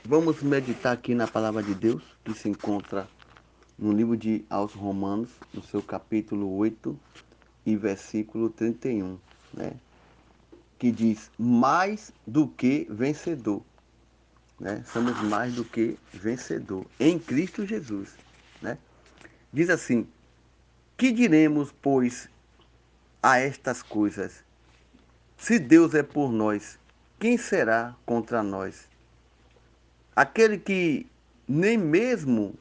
Vamos meditar aqui na palavra de Deus, que se encontra no livro de aos Romanos, no seu capítulo 8 e versículo 31, né? Que diz, mais do que vencedor, né? Somos mais do que vencedor em Cristo Jesus, né? Diz assim, que diremos, pois, a estas coisas? Se Deus é por nós, quem será contra nós? Aquele que nem mesmo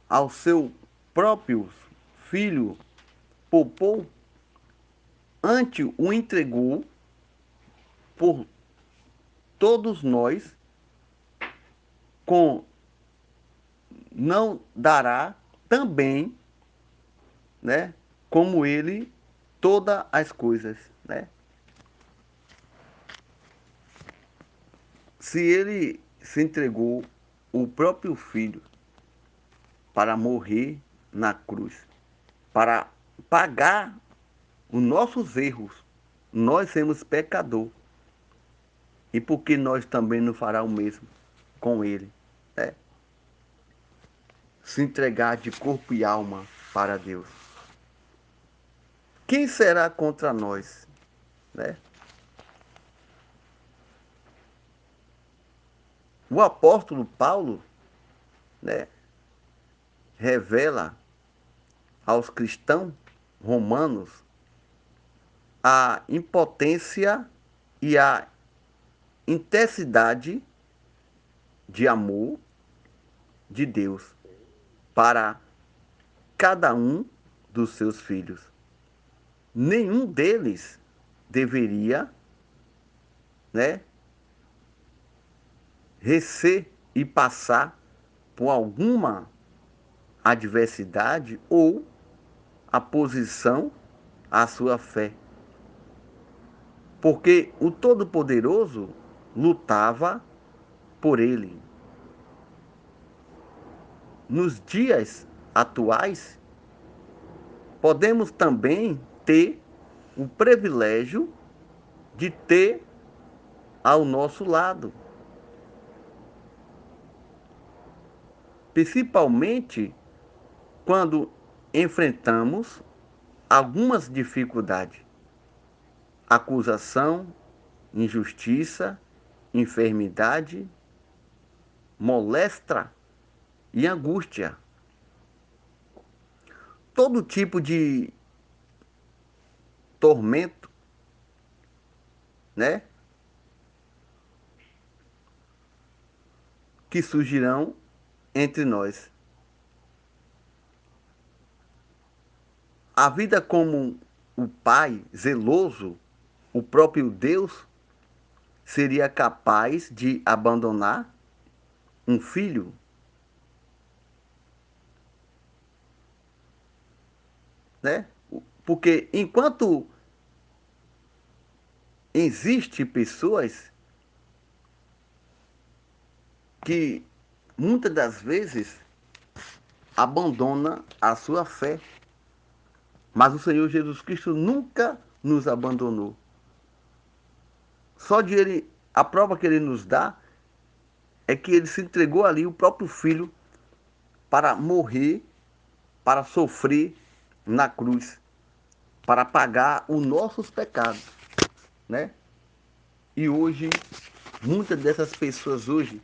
ao seu próprio filho poupou, antes o entregou por todos nós, com não dará também, né, como ele todas as coisas, né? Se ele se entregou o próprio filho para morrer na cruz, para pagar os nossos erros, nós somos pecador. E porque nós também não fará o mesmo com ele, né? Se entregar de corpo e alma para Deus. Quem será contra nós, né? O apóstolo Paulo, né, revela aos cristãos romanos a impotência e a intensidade de amor de Deus para cada um dos seus filhos. Nenhum deles deveria, né, receber e passar por alguma adversidade ou a posição à sua fé. Porque o Todo-Poderoso lutava por ele. Nos dias atuais, podemos também ter o privilégio de ter ao nosso lado, principalmente quando enfrentamos algumas dificuldades, acusação, injustiça, enfermidade, moléstia e angústia. Todo tipo de tormento, né, que surgirão entre nós. A vida como o pai zeloso, o próprio Deus, seria capaz de abandonar um filho, né? Porque enquanto existe pessoas que muitas das vezes abandonam a sua fé, mas o Senhor Jesus Cristo nunca nos abandonou. Só de ele, a prova que ele nos dá é que ele se entregou ali, o próprio filho, para morrer, para sofrer na cruz, para pagar os nossos pecados, né? E hoje, muitas dessas pessoas hoje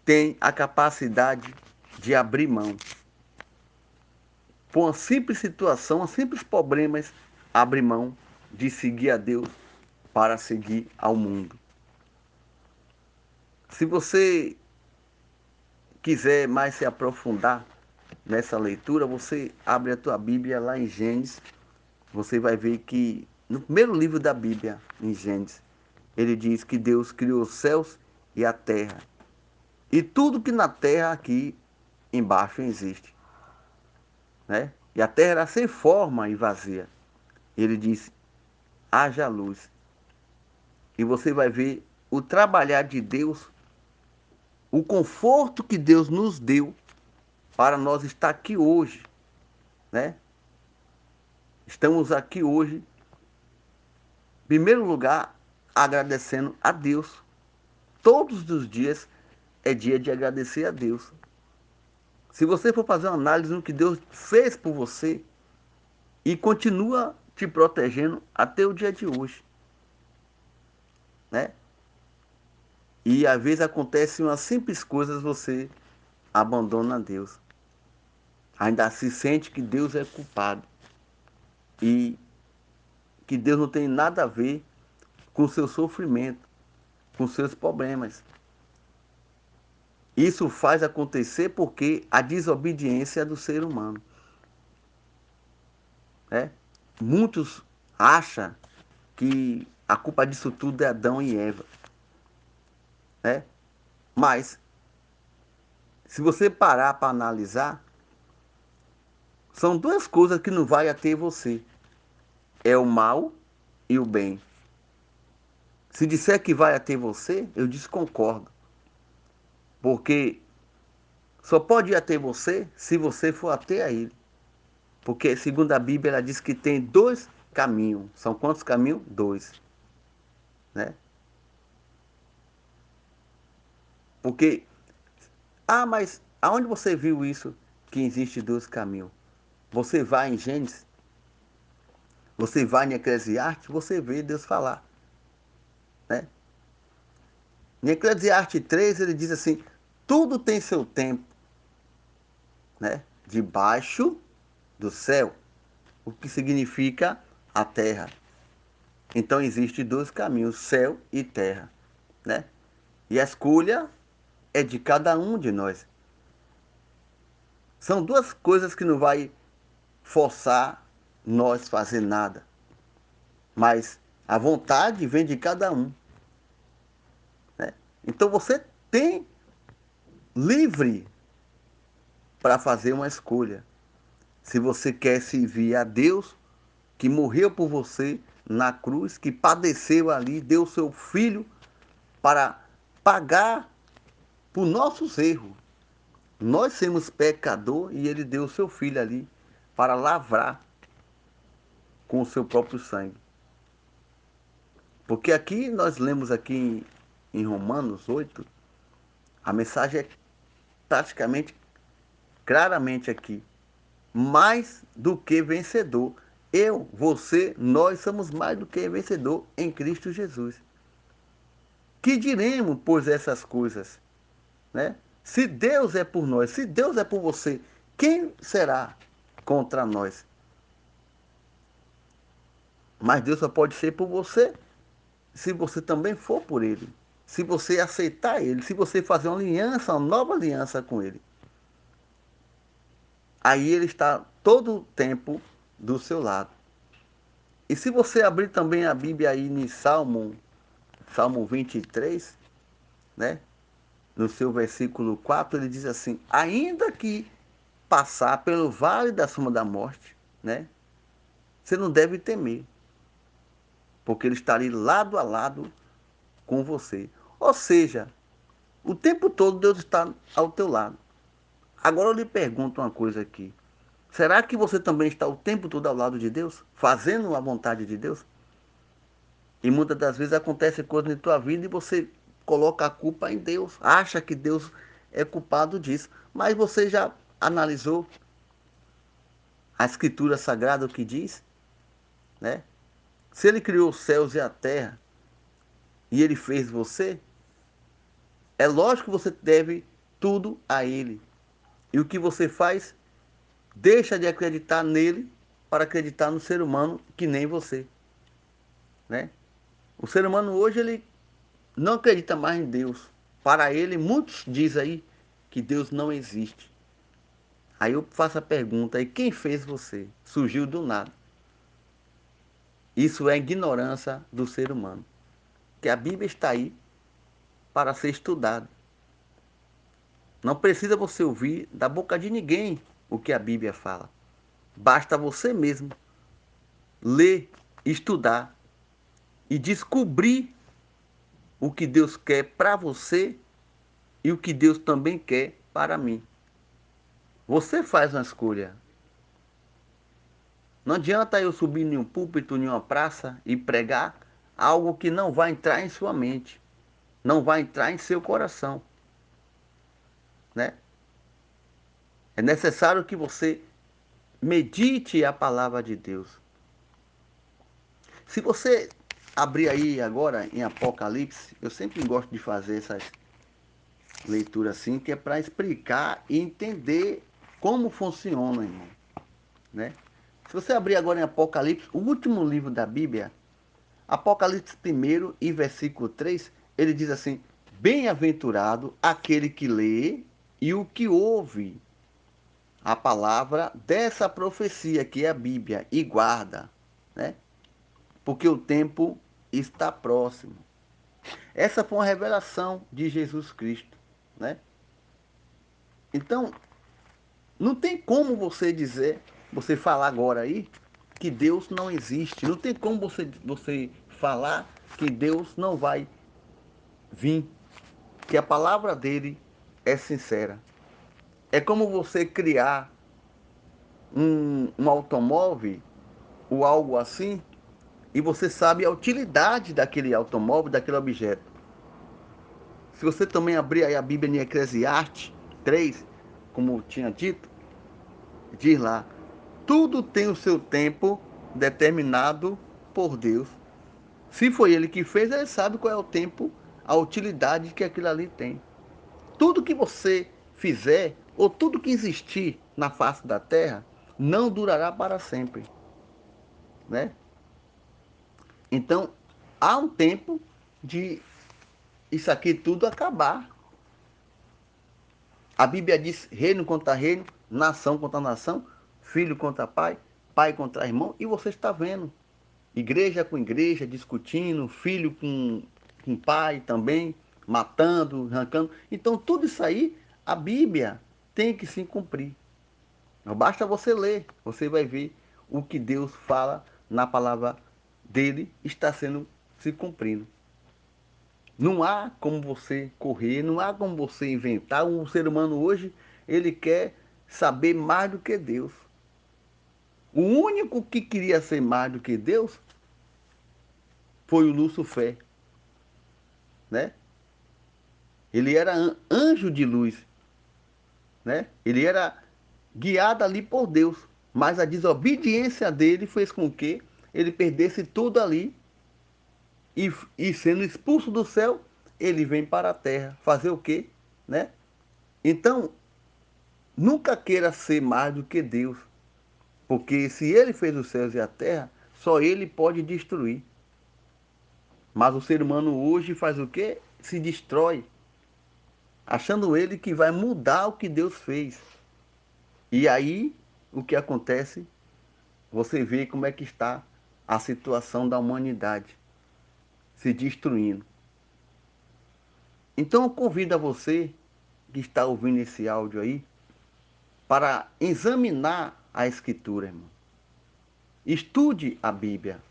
têm a capacidade de abrir mão. Por uma simples situação, um simples problemas, abre mão de seguir a Deus para seguir ao mundo. Se você quiser mais se aprofundar nessa leitura, você abre a tua Bíblia lá em Gênesis, você vai ver que no primeiro livro da Bíblia, em Gênesis, ele diz que Deus criou os céus e a terra. E tudo que na terra aqui embaixo existe, né? E a terra era sem forma e vazia. Ele diz: haja luz. E você vai ver o trabalhar de Deus, o conforto que Deus nos deu para nós estar aqui hoje, né? Estamos aqui hoje, em primeiro lugar, agradecendo a Deus, todos os dias é dia de agradecer a Deus. Se você for fazer uma análise no que Deus fez por você e continua te protegendo até o dia de hoje, né? E às vezes acontece umas simples coisas, você abandona Deus. Ainda se sente que Deus é culpado e que Deus não tem nada a ver com o seu sofrimento, com seus problemas. Isso faz acontecer porque a desobediência do ser humano, né? Muitos acham que a culpa disso tudo é Adão e Eva, né? Mas se você parar para analisar, são duas coisas que não vai ater você. É o mal e o bem. Se disser que vai ater você, eu desconcordo. Porque só pode ir até você se você for até a ele. Porque, segundo a Bíblia, ela diz que tem dois caminhos. São quantos caminhos? Dois. Né? Porque, mas aonde você viu isso? Que existe dois caminhos. Você vai em Gênesis, você vai em Eclesiastes, você vê Deus falar. Né? Em Eclesiastes 3, ele diz assim: tudo tem seu tempo, né? Debaixo do céu, o que significa a terra. Então existem dois caminhos, céu e terra, né? E a escolha é de cada um de nós. São duas coisas que não vai forçar nós fazer nada, mas a vontade vem de cada um, né? Então você tem livre para fazer uma escolha. Se você quer servir a Deus, que morreu por você na cruz, que padeceu ali, deu seu filho para pagar por nossos erros. Nós somos pecador e ele deu o seu filho ali para lavrar com o seu próprio sangue. Porque aqui nós lemos aqui em Romanos 8, a mensagem é praticamente claramente aqui. Mais do que vencedor. Eu, você, nós somos mais do que vencedor em Cristo Jesus. Que diremos, pois, essas coisas, né? Se Deus é por nós, se Deus é por você, quem será contra nós? Mas Deus só pode ser por você se você também for por Ele. Se você aceitar Ele, se você fazer uma aliança, uma nova aliança com Ele. Aí Ele está todo o tempo do seu lado. E se você abrir também a Bíblia aí em Salmo 23, né? No seu versículo 4, ele diz assim: ainda que passar pelo vale da sombra da morte, né? Você não deve temer, porque ele está ali lado a lado com você. Ou seja, o tempo todo Deus está ao teu lado. Agora eu lhe pergunto uma coisa aqui. Será que você também está o tempo todo ao lado de Deus? Fazendo a vontade de Deus? E muitas das vezes acontece coisa na tua vida e você coloca a culpa em Deus. Acha que Deus é culpado disso. Mas você já analisou a Escritura Sagrada, o que diz? Né? Se Ele criou os céus e a terra e Ele fez você, é lógico que você deve tudo a Ele. E o que você faz? Deixa de acreditar nele para acreditar no ser humano que nem você, né? O ser humano hoje ele não acredita mais em Deus. Para ele, muitos dizem aí que Deus não existe. Aí eu faço a pergunta, e quem fez você? Surgiu do nada. Isso é ignorância do ser humano. Que a Bíblia está aí para ser estudada. Não precisa você ouvir da boca de ninguém o que a Bíblia fala. Basta você mesmo ler, estudar e descobrir o que Deus quer para você e o que Deus também quer para mim. Você faz uma escolha. Não adianta eu subir em um púlpito, em uma praça e pregar algo que não vai entrar em sua mente. não vai entrar em seu coração, né? É necessário que você medite a palavra de Deus. Se você abrir aí agora em Apocalipse, eu sempre gosto de fazer essas leituras assim, que é para explicar e entender como funciona, irmão, né? Se você abrir agora em Apocalipse, o último livro da Bíblia, Apocalipse 1 e versículo 3, ele diz assim: bem-aventurado aquele que lê e o que ouve a palavra dessa profecia que é a Bíblia e guarda, né? Porque o tempo está próximo. Essa foi uma revelação de Jesus Cristo, né? Então, não tem como você dizer, você falar agora aí, que Deus não existe. Não tem como você falar que Deus não vai vir. Que a palavra dele é sincera. É como você criar um automóvel ou algo assim, e você sabe a utilidade daquele automóvel, daquele objeto. Se você também abrir aí a Bíblia em Eclesiastes 3, como tinha dito, diz lá: tudo tem o seu tempo determinado por Deus. Se foi Ele que fez, Ele sabe qual é o tempo, a utilidade que aquilo ali tem. Tudo que você fizer, ou tudo que existir na face da terra, não durará para sempre, né? Então, há um tempo de isso aqui tudo acabar. A Bíblia diz reino contra reino, nação contra nação, filho contra pai, pai contra irmão, e você está vendo igreja com igreja discutindo, filho com pai também, matando, arrancando. Então tudo isso aí, a Bíblia tem que se cumprir. Não basta você ler, você vai ver o que Deus fala na palavra dele está sendo se cumprindo. Não há como você correr, não há como você inventar. O ser humano hoje, ele quer saber mais do que Deus. O único que queria ser mais do que Deus foi o Lúcifer, né? Ele era anjo de luz, né? Ele era guiado ali por Deus, mas a desobediência dele fez com que ele perdesse tudo ali e sendo expulso do céu, ele vem para a terra fazer o quê, né? Então, nunca queira ser mais do que Deus, porque se ele fez os céus e a terra, só ele pode destruir. Mas o ser humano hoje faz o quê? Se destrói, achando ele que vai mudar o que Deus fez. E aí, o que acontece? Você vê como é que está a situação da humanidade se destruindo. Então eu convido a você que está ouvindo esse áudio aí para examinar a Escritura, irmão. Estude a Bíblia,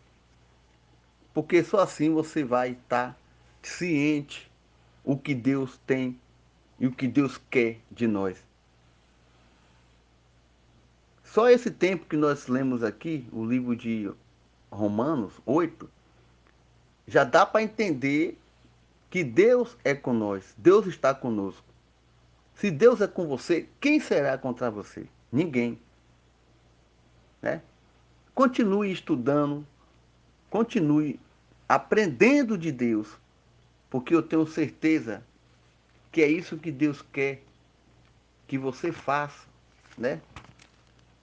porque só assim você vai estar ciente o que Deus tem e o que Deus quer de nós. Só esse tempo que nós lemos aqui, o livro de Romanos 8, já dá para entender que Deus é com nós, Deus está conosco. Se Deus é com você, quem será contra você? Ninguém, né? Continue estudando, continue aprendendo de Deus, porque eu tenho certeza que é isso que Deus quer que você faça, né?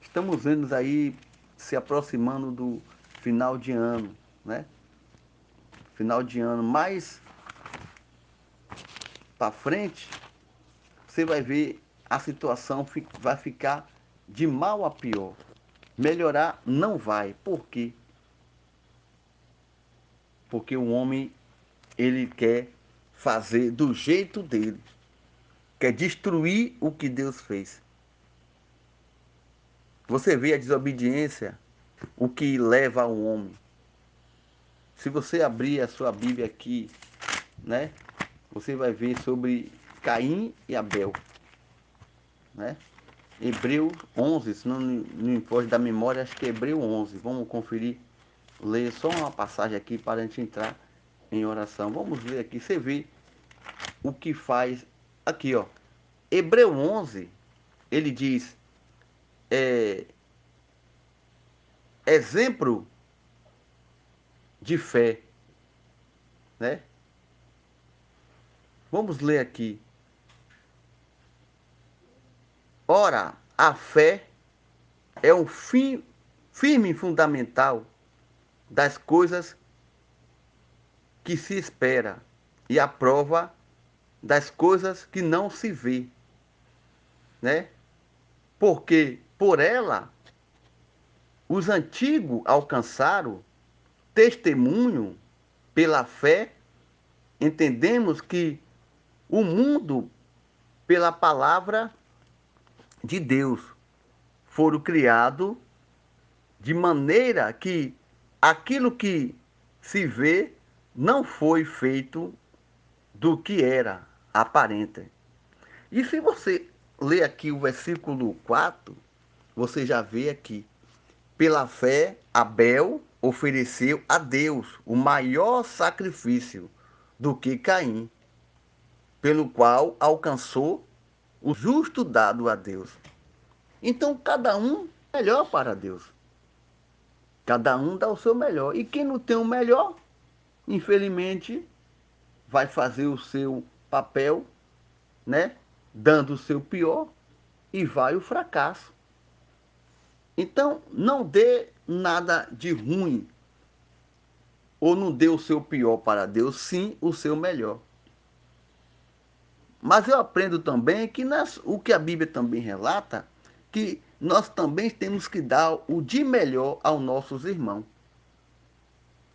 Estamos vendo aí se aproximando do final de ano, né? Final de ano, mais para frente, você vai ver a situação vai ficar de mal a pior. Melhorar não vai. Por quê? Porque o homem, ele quer fazer do jeito dele. Quer destruir o que Deus fez. Você vê a desobediência, o que leva ao homem. Se você abrir a sua Bíblia aqui, né? Você vai ver sobre Caim e Abel, né? Hebreus 11, se não me foge da memória, acho que é Hebreu 11. Vamos conferir, ler só uma passagem aqui para a gente entrar em oração. Vamos ler aqui, você vê o que faz aqui, ó. Hebreu 11, ele diz, é, exemplo de fé, né? Vamos ler aqui. Ora, a fé é um firme fundamental das coisas que se espera e a prova das coisas que não se vê, né? Porque por ela os antigos alcançaram testemunho pela fé, entendemos que o mundo pela palavra de Deus foram criados de maneira que aquilo que se vê não foi feito do que era aparente. E se você ler aqui o versículo 4, você já vê aqui. Pela fé, Abel ofereceu a Deus o maior sacrifício do que Caim, pelo qual alcançou o justo dado a Deus. Então, cada um é melhor para Deus. Cada um dá o seu melhor. E quem não tem o melhor, infelizmente, vai fazer o seu papel, né? Dando o seu pior e vai o fracasso. Então, não dê nada de ruim ou não dê o seu pior para Deus, sim o seu melhor. Mas eu aprendo também que o que a Bíblia também relata, que nós também temos que dar o de melhor aos nossos irmãos.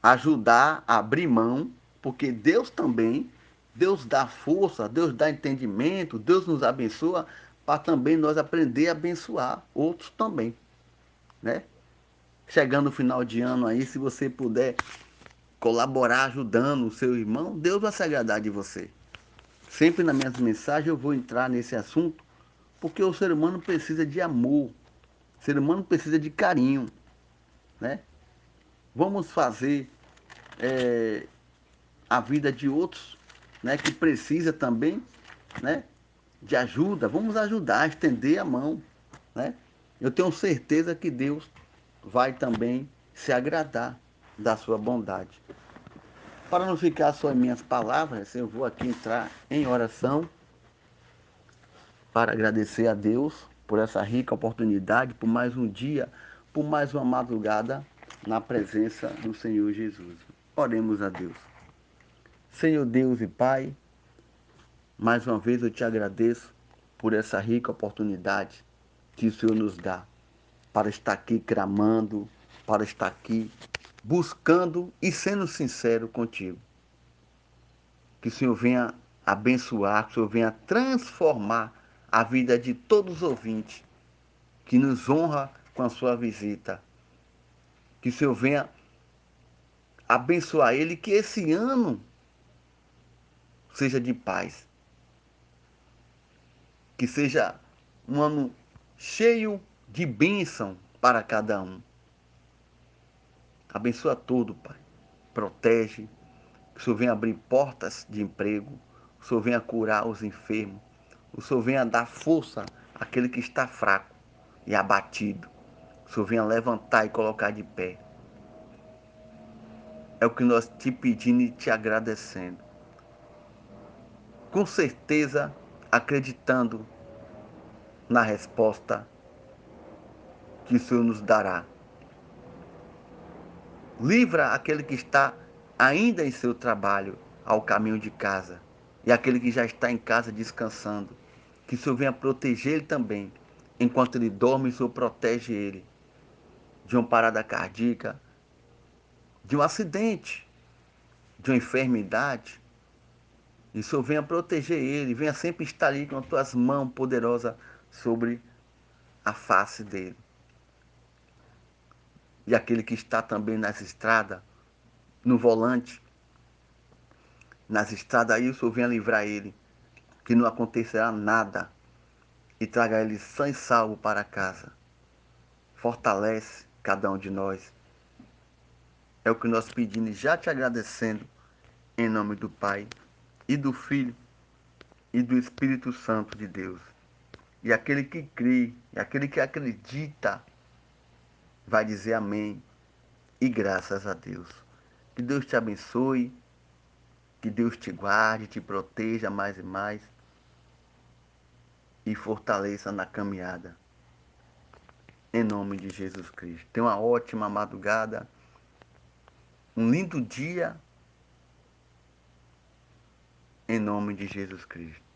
Ajudar a abrir mão, porque Deus também, Deus dá força, Deus dá entendimento, Deus nos abençoa, para também nós aprender a abençoar outros também, né? Chegando no final de ano aí, se você puder colaborar ajudando o seu irmão, Deus vai se agradar de você. Sempre nas minhas mensagens eu vou entrar nesse assunto, porque o ser humano precisa de amor, o ser humano precisa de carinho, né? Vamos fazer a vida de outros, né, que precisa também, né, de ajuda. Vamos ajudar, estender a mão, né? Eu tenho certeza que Deus vai também se agradar da sua bondade. Para não ficar só em minhas palavras, eu vou aqui entrar em oração para agradecer a Deus por essa rica oportunidade, por mais um dia, por mais uma madrugada na presença do Senhor Jesus. Oremos a Deus. Senhor Deus e Pai, mais uma vez eu te agradeço por essa rica oportunidade que o Senhor nos dá para estar aqui clamando, para estar aqui buscando e sendo sincero contigo. Que o Senhor venha abençoar, que o Senhor venha transformar a vida de todos os ouvintes, que nos honra com a sua visita. Que o Senhor venha abençoar ele, que esse ano seja de paz. Que seja um ano cheio de bênção para cada um. Abençoa tudo, Pai. Protege. Que o Senhor venha abrir portas de emprego. O Senhor venha curar os enfermos. O Senhor venha dar força àquele que está fraco e abatido. O Senhor venha levantar e colocar de pé. É o que nós te pedindo e te agradecendo. Com certeza, acreditando na resposta que o Senhor nos dará. Livra aquele que está ainda em seu trabalho ao caminho de casa e aquele que já está em casa descansando. Que o Senhor venha proteger ele também. Enquanto ele dorme, o Senhor protege ele de uma parada cardíaca, de um acidente, de uma enfermidade. E o Senhor venha proteger ele, venha sempre estar ali com as tuas mãos poderosas sobre a face dele. E aquele que está também nas estradas, no volante, nas estradas aí, o Senhor venha livrar ele, que não acontecerá nada, e traga ele sã e salvo para casa. Fortalece cada um de nós. É o que nós pedimos, já te agradecendo, em nome do Pai, e do Filho, e do Espírito Santo de Deus. E aquele que crê, e aquele que acredita, vai dizer amém e graças a Deus. Que Deus te abençoe, que Deus te guarde, te proteja mais e mais e fortaleça na caminhada. Em nome de Jesus Cristo. Tenha uma ótima madrugada, um lindo dia, em nome de Jesus Cristo.